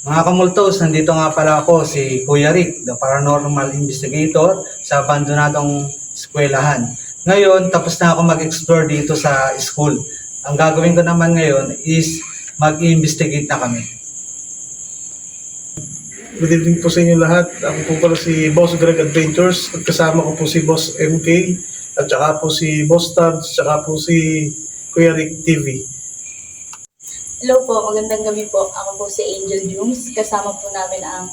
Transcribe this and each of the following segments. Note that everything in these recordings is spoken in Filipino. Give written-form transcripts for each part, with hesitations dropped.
Mga kamultos, nandito nga pala ako, si Kuya Rick, the paranormal investigator sa abandonadong eskwelahan. Ngayon, tapos na ako mag-explore dito sa school. Ang gagawin ko naman ngayon is mag-investigate na kami. Good evening po sa inyo lahat. Ako po pala si Boss Greg Adventures at kasama ko po si Boss MK at saka po si Boss Tabs at saka po si Kuya Rick TV. Hello po, magandang gabi po. Ako po si Angel Jums. Kasama po namin ang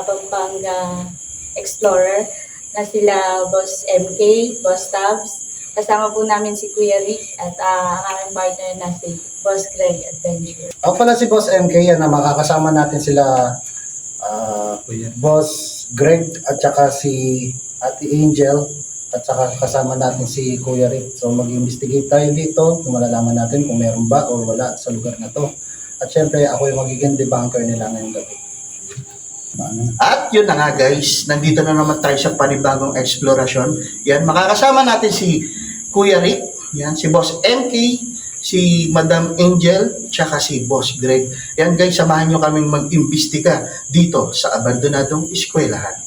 Pampanga Explorer na sila Boss MK, Boss Tabs. Kasama po namin si Kuya Rick at ang aming partner na si Boss Greg Adventure. Ako pala si Boss MK, yan na makakasama natin sila Boss Greg at saka si Ate Angel at saka kasama natin si Kuya Rick. So mag-investigate tayo dito kung malalaman natin kung meron ba o wala sa lugar na to. At syempre ako yung magiging debunker nila ngayong gabi. At yun na nga guys, nandito na naman tayo sa panibagong explorasyon. Yan, makakasama natin si Kuya Rick, yan, si Boss MK, si Madam Angel, tsaka si Boss Greg. Yan guys, samahan nyo kaming mag-imbestiga dito sa abandonadong eskwelahan.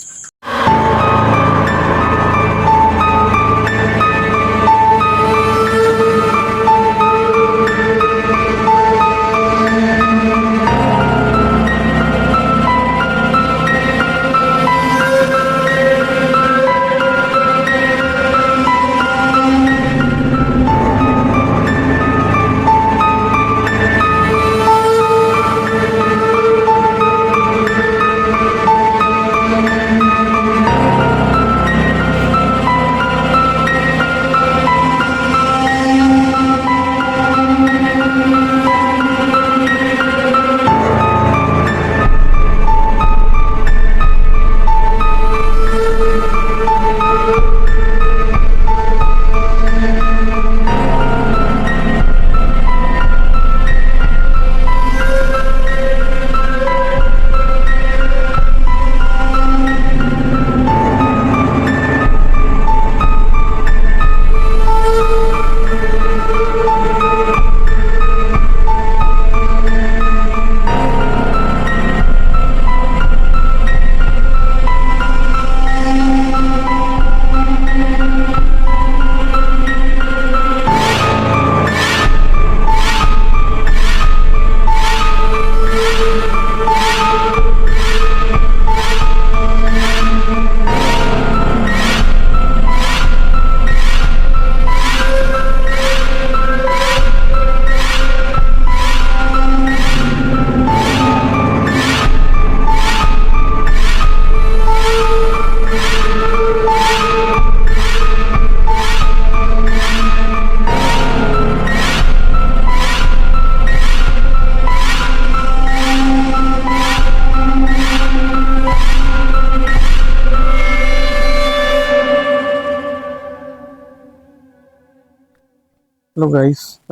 Hello guys,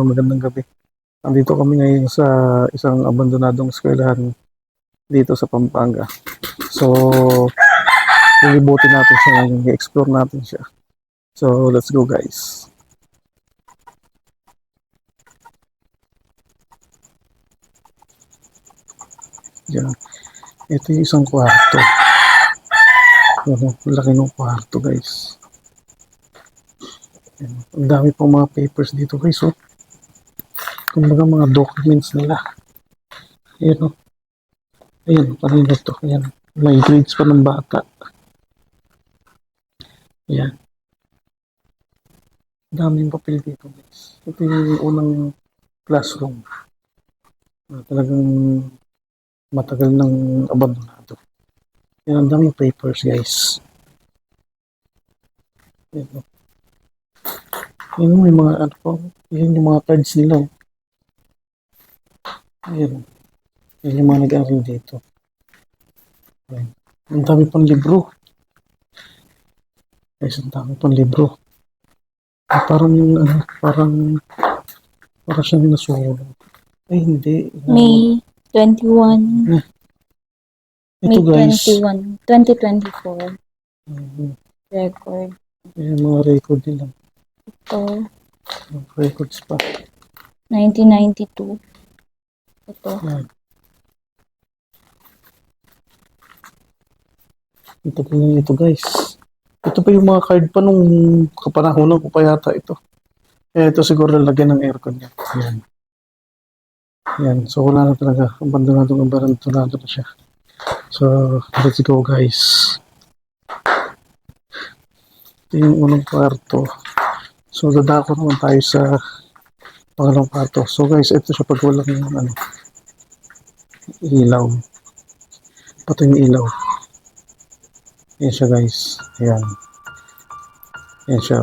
magandang gabi. Nandito kami ngayon sa isang abandonadong eskwelahan dito sa Pampanga. So, lilibutin natin siya, i-explore natin siya. So, let's go guys. Yan. Ito yung isang kwarto. Laki ng kwarto guys. Yan. Ang dami pong mga papers dito guys. Oh. Kumbaga mga documents nila. Ayan o. Ayan, kanina to. Ayan. May grades pa ng bata. Ayan. Daming papel dito guys. Ito yung unang classroom. Talagang matagal ng abandonado. Ayan, ang daming papers guys. Ayan o. Ayan, may mga ano po. Ayan yung mga cards nila. Ayan. Ayan yung mga nag-aaral dito. Ayan. Ang dami pang libro. Guys, ang dami pang libro. Parang yung ano, parang siyang nasulat. Ay, hindi. May 21. Ito May guys. 21. 2024 record. Ayan, mga record nila. Ito, Records pa. 1992. Ito, Ayan. Ito pa yun ito guys. Ito pa yung mga card pa nung kapanahonan ko pa yata ito. Kaya ito siguro lalagyan ng aircon niya. Yan. Yan. So wala na talaga. Abandonado na siya. So let's go guys. Ito yung unang kwarto. So dadako naman tayo sa pangalawang kwarto. So guys, ito siya pag walang ilaw. Patay yung ilaw. Yan siya guys. Ayan. Yan siya.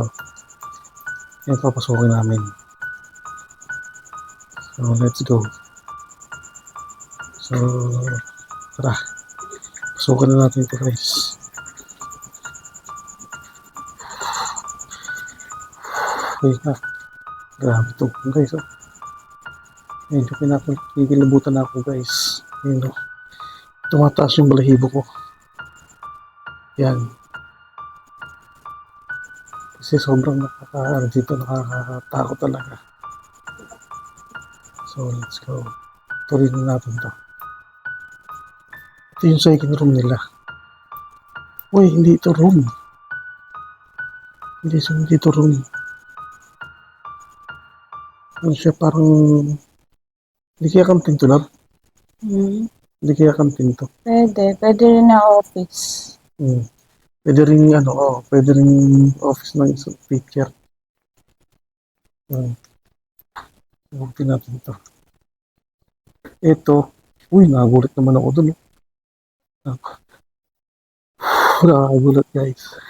Yan papasukin namin. So let's go. So tara. Pasukin na natin ito guys. Wait na. Grabe ito guys. Oh. Medyo kinikilabutan ako guys. Ayun oh. Tumataas yung balahibo ko. Yan. Kasi sobrang nakakatakot talaga. So, let's go. Tuloy na natin to. Ito yung second room nila. Uy, hindi ito room. Hindi ito room. Ano siya parang... Hindi kaya kantin to lang. Hindi kaya kantin to. Pwede rin na office. Pwede rin pwede rin office ng isang teacher. Huwagin natin ito. Ito, nagulat naman ako dun. Nakagulat guys.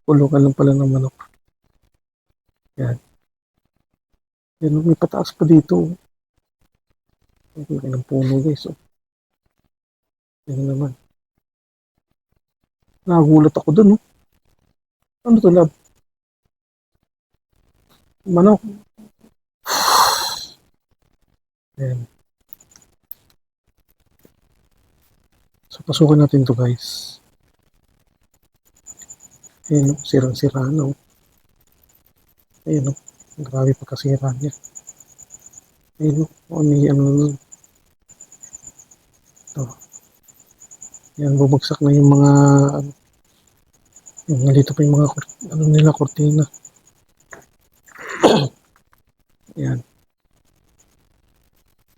Kulungan lang pala ng manok. Yan. Yan, may pataas pa dito. Ang laki ng puno guys. Yan naman. Nagulat ako dun. Ano to lab? Manok. Yan. So, pasukin natin to guys. Ayan, sirang-sira na. Ayan, grabe pagkasira niya. Ayan, may ito. Yan, bubagsak na yung mga, nalito pa yung mga, kortina. Yan.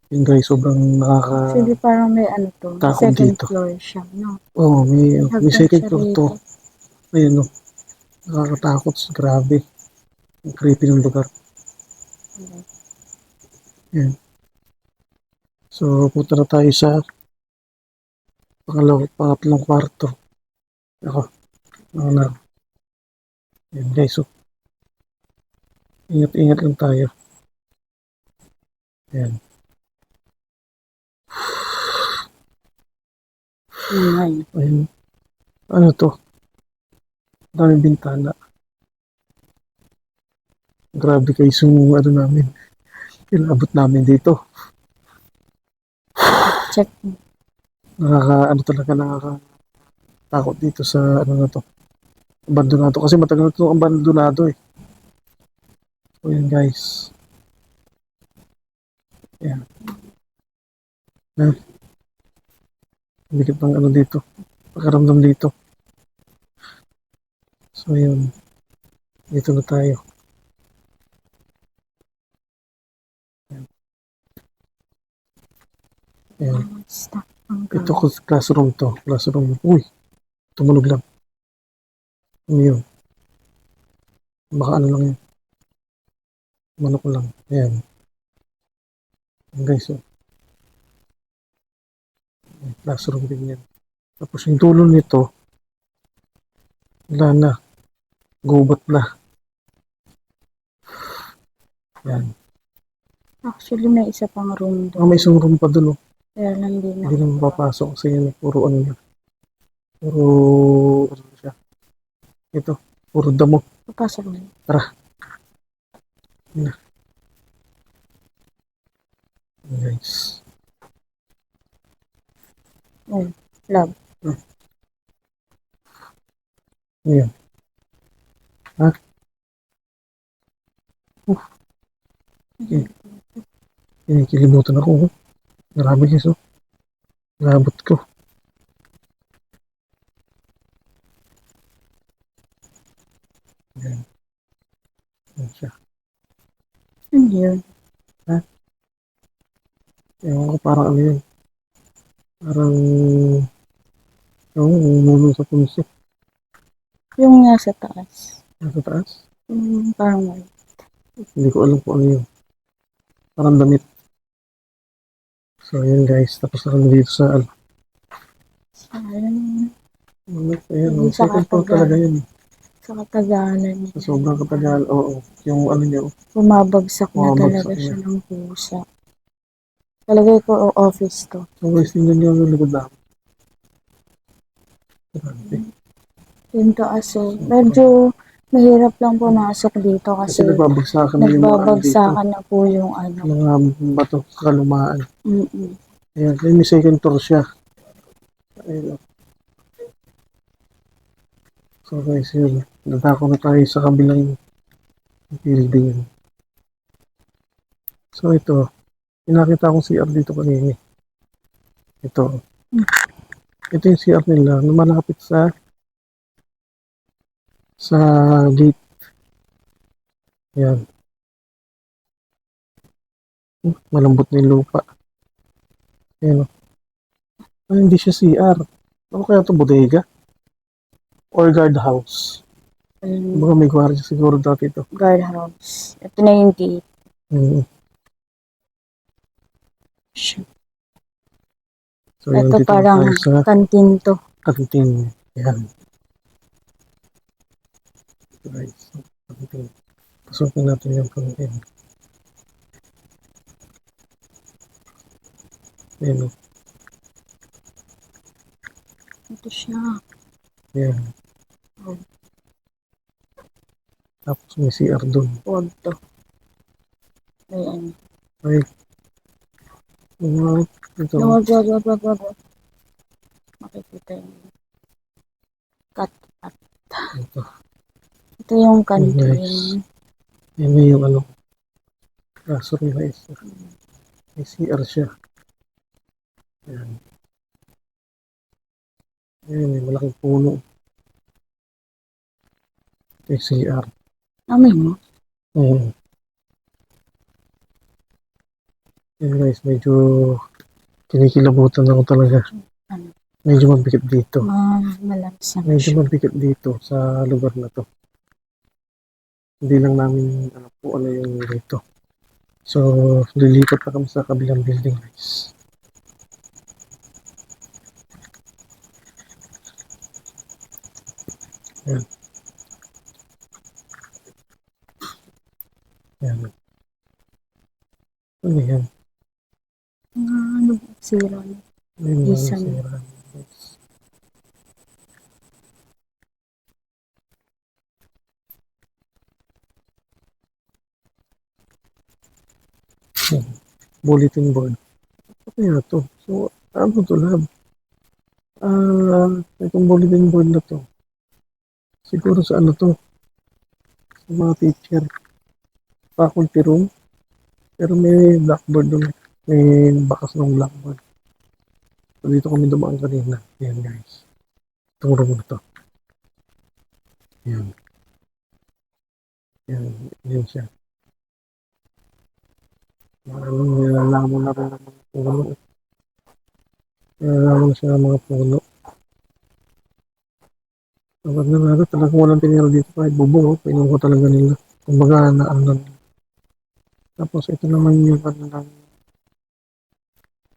Yung guys, sobrang Actually, parang may Takot second dito. floor siya, no? may Hagdan second siya floor to. rito. Ayun, nakakatakot, grabe. Ang creepy ng lugar. Yan. So, punta na tayo sa pangatlong kwarto. Ako, na. Yan guys, ingat-ingat lang tayo. Yan. Ayun. Ano to? Daming bintana. Grabe guys yung namin. Inabot namin dito. Check. Nakakatakot dito sa na to. Abandonado. Kasi matagal na ito abandonado eh. So yun guys. Yan. Bigit ng dito. Pagkaramdam dito. So yun. Dito na tayo. Yan. Ito classroom to. Classroom. Uy. Tumunog lang. Ano yun? Baka ano lang yun. Manok lang. Ayan. Guys, classroom din yan. Tapos yung dulo nito, wala na. Gubat na. Yan. Actually, may isa pang room doon. May isang room pa dun. Kaya lang din Hindi naman papasok kasi yun. Puro ano yan. Puro ano siya. Ito. Puro damo. Papasok na. Tara. Yan. Guys. Lab. Ayan. Ha? Okay. Kinikilabutan ako. Grabe guys. Nabot ko. Yan siya. Ano yun? Ewan ko, parang ano yun. Parang, ewan ko, umulong sa puso. Yung nasa taas. Nasa taas. Parang may. Hindi ko alam kung ano yun. Parang damit. So, yun guys. Tapos na kami dito sa, Alam, ayan, hindi sa second floor talaga yun. sa katagalan niya. Sa sobrang katagal, oo. Yung ano niya, Bumabagsak na bumabagsak talaga na. siya ng pusa. Talagay ko office to. So guys, tingnan niyo yung likod namin. Grabe. Yung taas medyo mahirap lang pumasok dito Kasi kasi nagbabagsakan na yung mga ano dito. nagbabagsakan na po yung ano. Mga bato kalumaan. Mm-mm. Ayan, kaya may second floor siya. Ayun. So guys, yun. Nadako na tayo sa kabilang building. So ito, pinakita akong CR dito kanina. Ito. Ito yung CR nila na malapit sa gate. Ayan. Malambot na yung lupa. Ayan. Ay, hindi siya CR. Ano kaya ito, bodega? Or guardhouse? Baka may gwardiya siguro dati ito. Guardhouse. Ito na yung gate. Mm. So, yun, Ito dito na parang tayo sa kantin to. kantin. Ayan. Right. So, kantin. Pasukin natin yung kantin. Ayan. Ito siya. Ayan. Oh. Tapos may CR doon. Huwag to. Ayan. Ay. Ito. Wag. Makikita yung cut. Ito. Ito yung kantin. Nice. Ayan na yung ano. Sorry guys. May CR siya. Ayan. Ayan, may malaking puno. Ito yung CR. Amin mo? Ayan. Ayan guys, medyo kinikilabutan ako talaga. Ano? Medyo mabigat dito. Malakas na Medyo siya. mabigat dito sa lugar na to. Hindi lang namin alam po ano yung dito. So, lilipat na kami sa kabilang building guys. Ayan. Ayan. Ano yan? Ano? Zero. Ayun, Isang. nasira, guys. Ayan. Bulletin board. Ano kaya to? So, ano to lab? Itong bulletin board na to. Siguro sa ano to? Sa mga teacher. Faculty room. Pero may blackboard doon. May bakas ng blackboard. So, dito kami dumaan kanina. Ayan guys. Itong room na to. Ayan. Ayan. Ayan siya. Nilalaman na rin ng mga puno. Nilalaman siya ng mga puno. Kapag na talagang walang tinira dito kahit bubong. Pinuha talaga nila. Kumbaga na ano. Tapos ito naman yung kanilang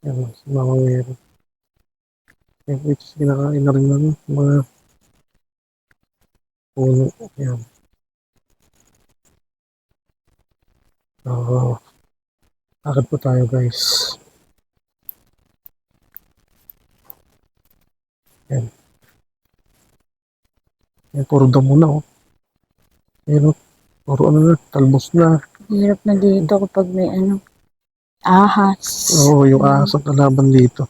yan, mga meron. Which is kinakain na rin ng mga puno. Yan. Akad po tayo guys. Yan. Yan, puro damo na oh. Yan oh. Puro ano na, talbos na. Hirap na dito kapag may ano. Ahas. Oo, yung ahas ang kalaban dito.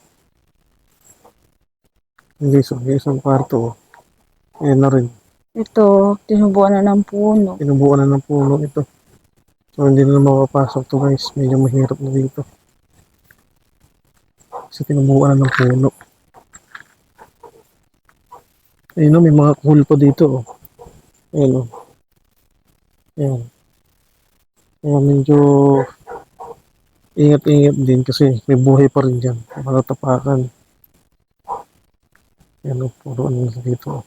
Hindi, so yung isang kwarto oh. Ayan na rin. Ito, tinubuan na ng puno. Pinubuan na ng puno ito. So hindi na makapasok to guys. Medyo mahirap na dito. Kasi pinubuan na ng puno. Ayun oh, may mga kuhol pa dito oh. Ayun oh. Ayan. Kaya medyo ingat-ingat din kasi may buhay pa rin dyan. Mga tapakan. Yan o, puro ano na dito.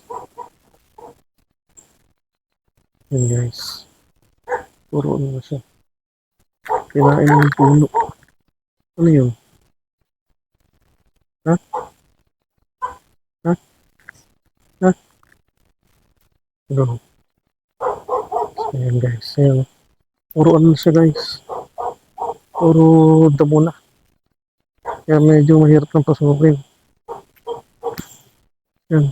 Yan guys. Puro ano na siya. Kinain ng puno. Ano yun? Ha? Ha? Ha? Ano? Ayan guys. Ayan. Puro ano na siya guys. Puro damo na. Kaya medyo mahirap ng pasukin. Yan.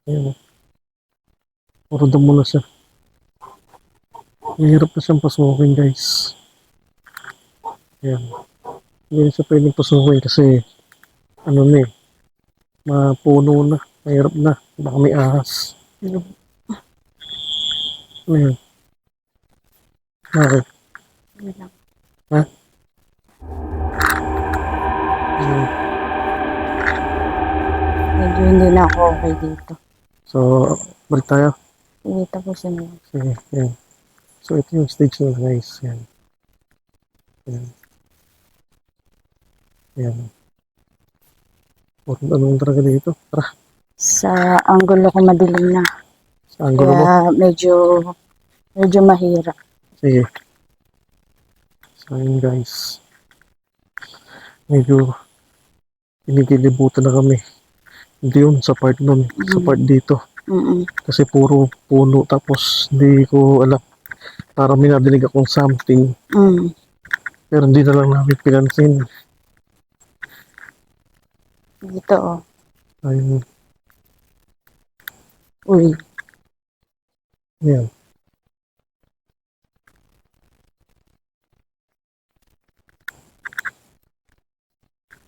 Ayan. Puro damo na siya. Mahirap na siyang pasukin guys. Ayan. Hindi na siya pwedeng pasukin kasi ano na eh. Mapuno na. Mahirap na. Baka may ahas. Ano yun? Bakit? Yun lang. Ha? Ayan. Medyo hindi na ako okay dito. So, balik tayo. Hindi tapusin mo. Sige, yan. So, ito yung stage na guys. Yan. Yan. Yan. Huwag anong talaga dito. Tara, Sa anggulo ko madilim na. sa angulo mo. Kaya medyo mahirap. Sige. So, yun guys. Medyo inigilibutan na kami. Hindi yun sa part nun. Sa part dito. Mm-mm. Kasi puro puno. Tapos, hindi ko alam. Parang may nadinig akong something. Mm. Pero hindi na lang namin pinansin. Dito oh. Ayun. Uy. Yan.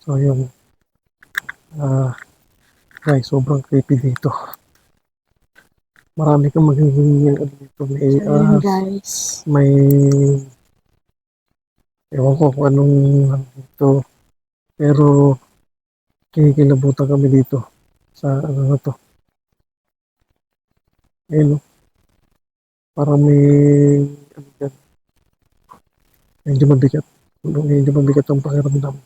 So, yun. Guys, sobrang creepy dito. Marami kang magiging ano dito. May So yun ahas, guys. may ewan ko kung anong ano dito. Pero kikilabutan kami dito sa ano na to. Ayun, no? Parang may ano dyan. Medyo mabigat. Medyo mabigat ang pakiramdam.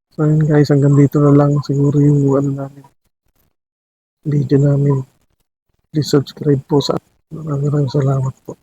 So yun guys, hanggang dito na lang siguro yung ano namin, video namin. Please subscribe po sa atin. Maraming salamat po.